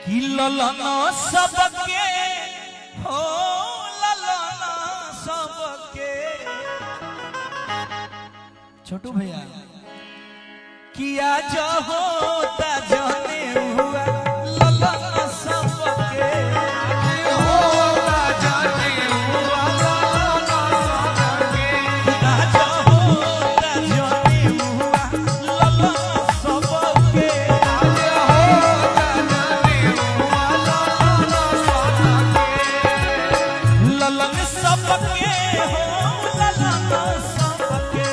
कि ललना सबके हो ललना सबके छोटू भैया किया जो होता जाने हुआ ललना सबके होता जाने हुआ ललना सबके किया जो होता जाने हुआ ललना सबके ललन सबके हो ललन सबके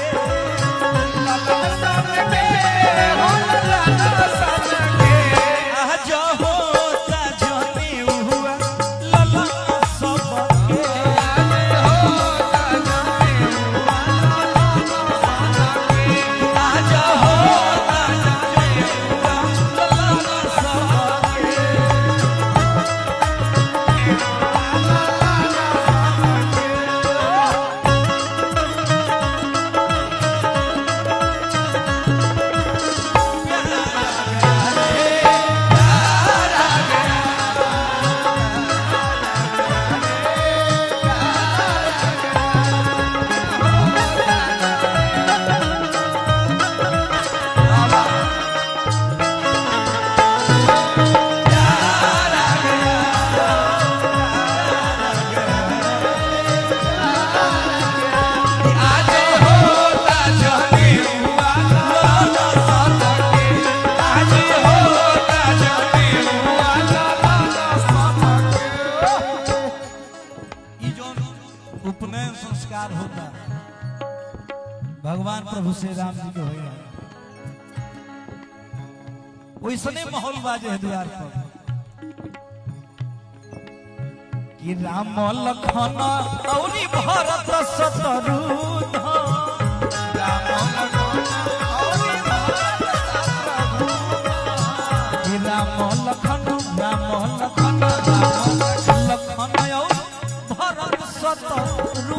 ललन सबके हो ललन सबके आज होता जाने हुआ ललन सबके होता जाने हुआ ललन सबके आज होता जाने हुआ ललन सबके उपनयन संस्कार होता भगवान प्रभु श्री राम जी के होगा वैसने माहौल बाजे है द्वार पर कि राम लखन और भरत शत्रुघ्न राम लखन लखन और भरत शत्रुघ्न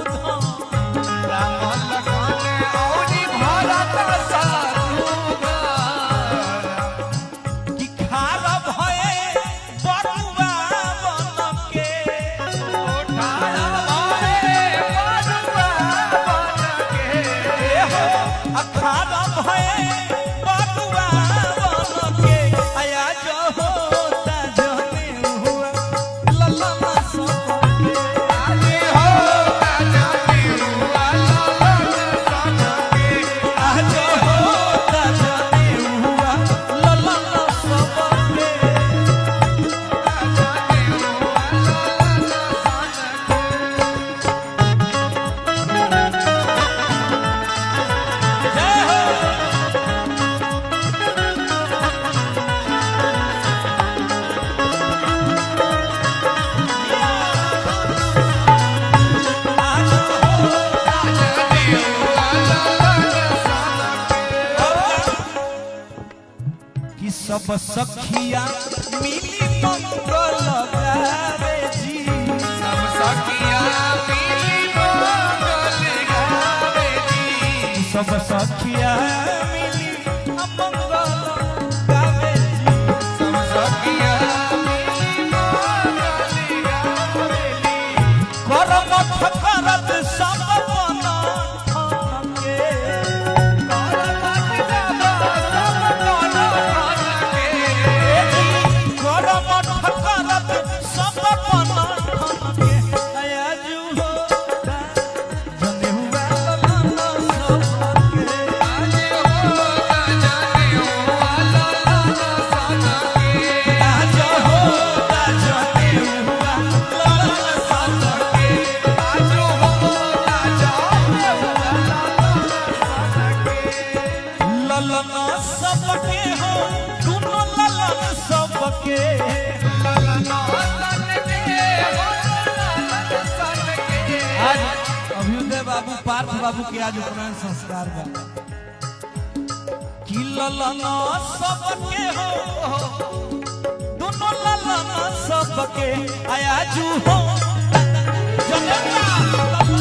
राम लखन और भरत शत्रुघ्न कि खार भये बरुआ बन के खार भये बरुआ बन के हो खार भये बरुआ बन के आया जो होता जाने हुआ ललना सबके कि सब सखिया मिली मंगल गावे जी सब सखिया मिली मंगल गावे जी सब सखिया मिली मंगल गावे जी सब सखिया मिली मंगल गावे जी करम ठकरत सब मन ठके ललना सबके हो दोनों ललन सबके ललना सबके हो ललन सबके आज अभ्युदय बाबू पार्थ बाबू के आज उपनयन संस्कार बा कि ललना सबके हो दोनों ललन सबके आया जू हो जनता ललना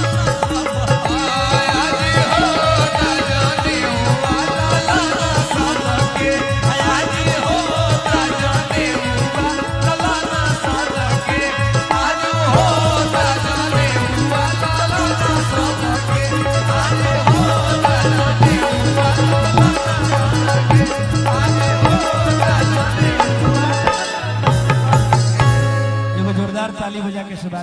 ताली बजा के सदा